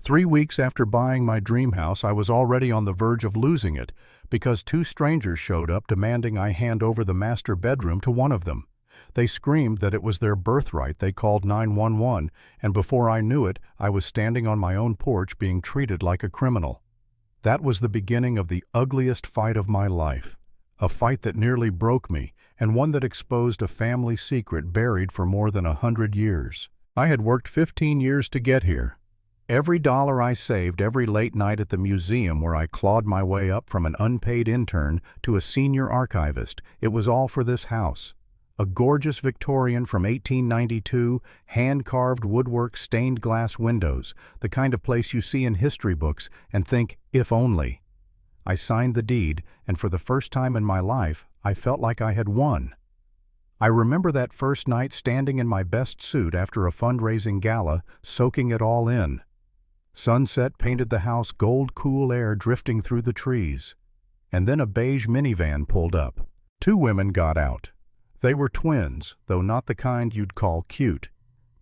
3 weeks after buying my dream house, I was already on the verge of losing it because two strangers showed up demanding I hand over the master bedroom to one of them. They screamed that it was their birthright. They called 911, and before I knew it, I was standing on my own porch being treated like a criminal. That was the beginning of the ugliest fight of my life. A fight that nearly broke me, and one that exposed a family secret buried for more than 100 years. I had worked 15 years to get here. Every dollar I saved, every late night at the museum where I clawed my way up from an unpaid intern to a senior archivist, it was all for this house. A gorgeous Victorian from 1892, hand-carved woodwork, stained glass windows, the kind of place you see in history books and think, if only. I signed the deed, and for the first time in my life, I felt like I had won. I remember that first night standing in my best suit after a fundraising gala, soaking it all in. Sunset painted the house gold, cool air drifting through the trees. And then a beige minivan pulled up. Two women got out. They were twins, though not the kind you'd call cute.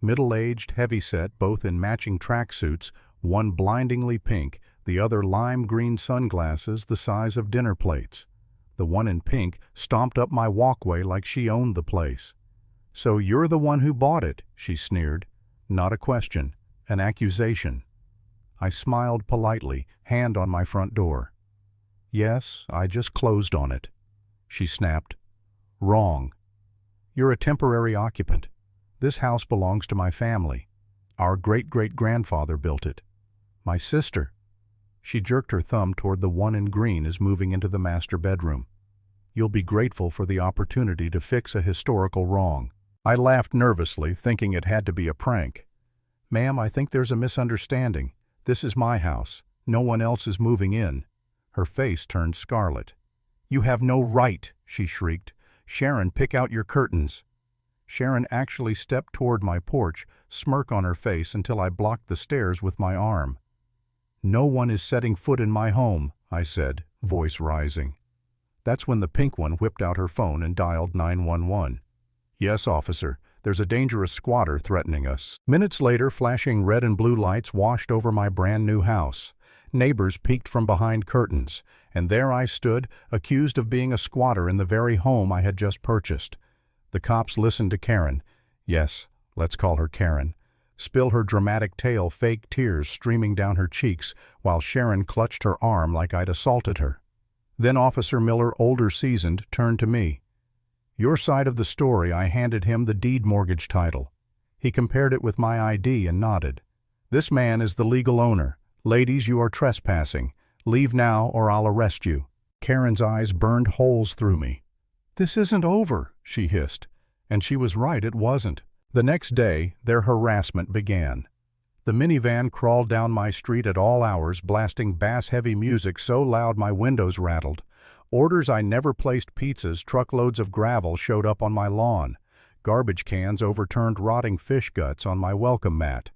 Middle-aged, heavy-set, both in matching tracksuits, one blindingly pink, the other lime green sunglasses the size of dinner plates. The one in pink stomped up my walkway like she owned the place. "So you're the one who bought it," she sneered. Not a question, an accusation. I smiled politely, hand on my front door. "Yes, I just closed on it." She snapped. "Wrong. You're a temporary occupant. This house belongs to my family. Our great-great-grandfather built it. My sister." She jerked her thumb toward the one in green is moving into the master bedroom. "You'll be grateful for the opportunity to fix a historical wrong." I laughed nervously, thinking it had to be a prank. "Ma'am, I think there's a misunderstanding. This is my house. No one else is moving in." Her face turned scarlet. "You have no right," she shrieked. "Sharon, pick out your curtains." Sharon actually stepped toward my porch, smirk on her face until I blocked the stairs with my arm. "No one is setting foot in my home," I said, voice rising. That's when the pink one whipped out her phone and dialed 911. "Yes, officer, there's a dangerous squatter threatening us." Minutes later, flashing red and blue lights washed over my brand new house. Neighbors peeked from behind curtains, and there I stood, accused of being a squatter in the very home I had just purchased. The cops listened to Karen. Yes, let's call her Karen. Spill her dramatic tale, fake tears streaming down her cheeks, while Sharon clutched her arm like I'd assaulted her. Then Officer Miller, older seasoned, turned to me. "Your side of the story." I handed him the deed mortgage title. He compared it with my ID and nodded. "This man is the legal owner. Ladies, you are trespassing. Leave now or I'll arrest you." Karen's eyes burned holes through me. "This isn't over," she hissed. And she was right, it wasn't. The next day, their harassment began. The minivan crawled down my street at all hours, blasting bass-heavy music so loud my windows rattled. Orders I never placed, pizzas, truckloads of gravel showed up on my lawn. Garbage cans overturned rotting fish guts on my welcome mat.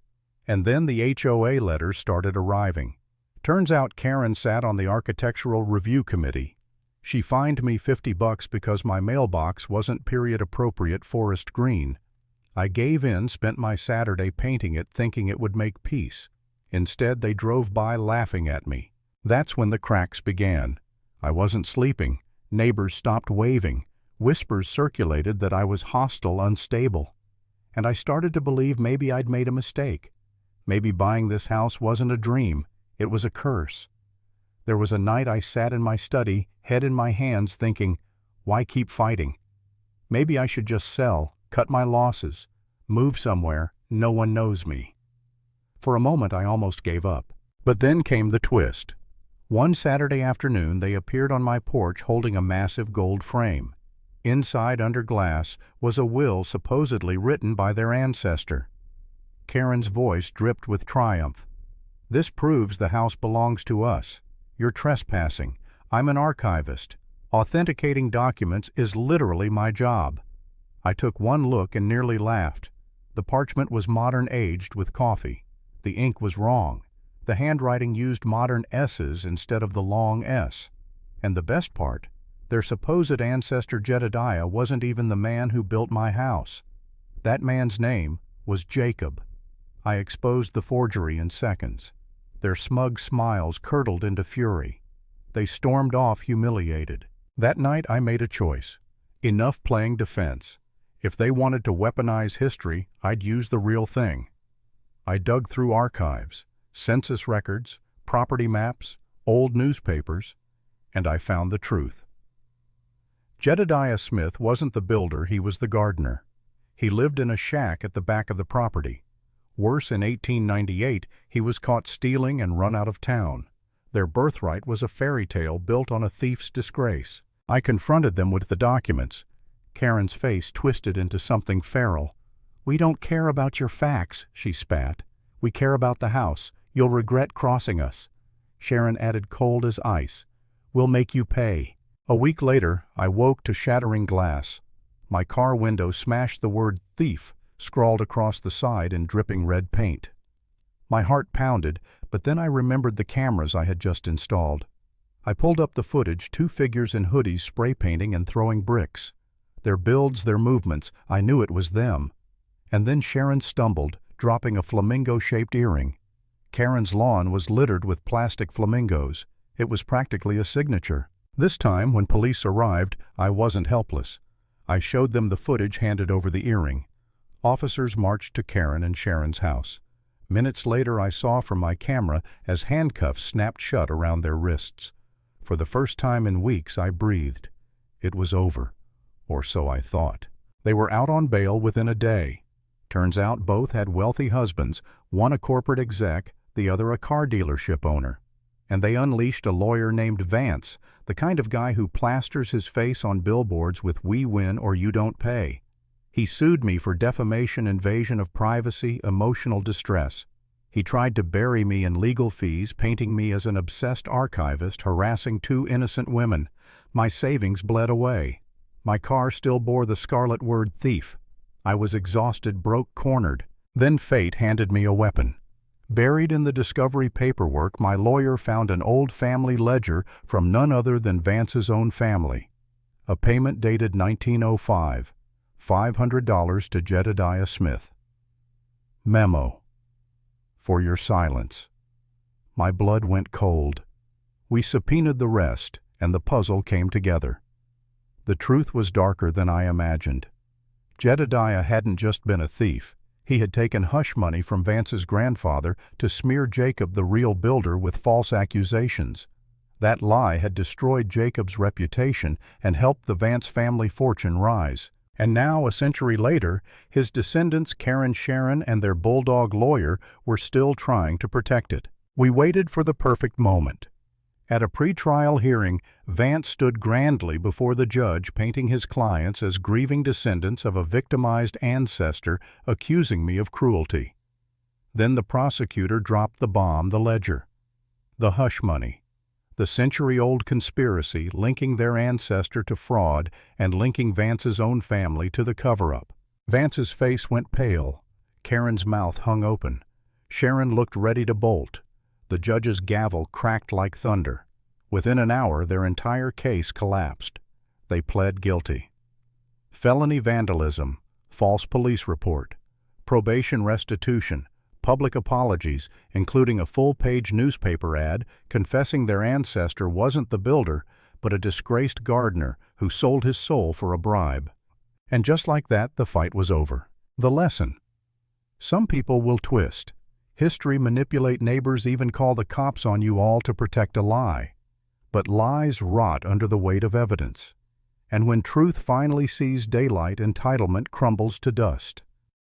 And then the HOA letters started arriving. Turns out Karen sat on the architectural review committee. She fined me $50 because my mailbox wasn't period-appropriate forest green. I gave in, spent my Saturday painting it, thinking it would make peace. Instead, they drove by laughing at me. That's when the cracks began. I wasn't sleeping. Neighbors stopped waving. Whispers circulated that I was hostile, unstable. And I started to believe maybe I'd made a mistake. Maybe buying this house wasn't a dream, it was a curse. There was a night I sat in my study, head in my hands, thinking, why keep fighting? Maybe I should just sell, cut my losses, move somewhere no one knows me. For a moment I almost gave up. But then came the twist. One Saturday afternoon they appeared on my porch holding a massive gold frame. Inside, under glass, was a will supposedly written by their ancestor. Karen's voice dripped with triumph. "This proves the house belongs to us. You're trespassing. I'm an archivist. Authenticating documents is literally my job." I took one look and nearly laughed. The parchment was modern aged with coffee. The ink was wrong. The handwriting used modern S's instead of the long S. And the best part, their supposed ancestor Jedediah wasn't even the man who built my house. That man's name was Jacob. I exposed the forgery in seconds. Their smug smiles curdled into fury. They stormed off humiliated. That night I made a choice. Enough playing defense. If they wanted to weaponize history, I'd use the real thing. I dug through archives, census records, property maps, old newspapers, and I found the truth. Jedediah Smith wasn't the builder, he was the gardener. He lived in a shack at the back of the property. Worse, in 1898, he was caught stealing and run out of town. Their birthright was a fairy tale built on a thief's disgrace. I confronted them with the documents. Karen's face twisted into something feral. "We don't care about your facts," she spat. "We care about the house. You'll regret crossing us." Sharon added cold as ice. "We'll make you pay." A week later, I woke to shattering glass. My car window smashed the word thief scrawled across the side in dripping red paint. My heart pounded, but then I remembered the cameras I had just installed. I pulled up the footage, two figures in hoodies spray painting and throwing bricks. Their builds, their movements, I knew it was them. And then Sharon stumbled, dropping a flamingo-shaped earring. Karen's lawn was littered with plastic flamingos. It was practically a signature. This time, when police arrived, I wasn't helpless. I showed them the footage handed over the earring. Officers marched to Karen and Sharon's house. Minutes later, I saw from my camera as handcuffs snapped shut around their wrists. For the first time in weeks, I breathed. It was over. Or so I thought. They were out on bail within a day. Turns out both had wealthy husbands, one a corporate exec, the other a car dealership owner. And they unleashed a lawyer named Vance, the kind of guy who plasters his face on billboards with "We win or you don't pay." He sued me for defamation, invasion of privacy, emotional distress. He tried to bury me in legal fees, painting me as an obsessed archivist harassing two innocent women. My savings bled away. My car still bore the scarlet word thief. I was exhausted, broke, cornered. Then fate handed me a weapon. Buried in the discovery paperwork, my lawyer found an old family ledger from none other than Vance's own family. A payment dated 1905. $500 to Jedediah Smith. Memo. For your silence. My blood went cold. We subpoenaed the rest, and the puzzle came together. The truth was darker than I imagined. Jedediah hadn't just been a thief. He had taken hush money from Vance's grandfather to smear Jacob, the real builder, with false accusations. That lie had destroyed Jacob's reputation and helped the Vance family fortune rise. And now, a century later, his descendants, Karen, Sharon, and their bulldog lawyer, were still trying to protect it. We waited for the perfect moment. At a pre-trial hearing, Vance stood grandly before the judge, painting his clients as grieving descendants of a victimized ancestor, accusing me of cruelty. Then the prosecutor dropped the bomb, the ledger. The hush money. The century-old conspiracy linking their ancestor to fraud and linking Vance's own family to the cover-up. Vance's face went pale. Karen's mouth hung open. Sharon looked ready to bolt. The judge's gavel cracked like thunder. Within an hour, their entire case collapsed. They pled guilty. Felony vandalism, false police report, probation restitution, public apologies, including a full-page newspaper ad confessing their ancestor wasn't the builder, but a disgraced gardener who sold his soul for a bribe. And just like that, the fight was over. The lesson. Some people will twist. History, manipulate neighbors, even call the cops on you all to protect a lie. But lies rot under the weight of evidence. And when truth finally sees daylight, entitlement crumbles to dust.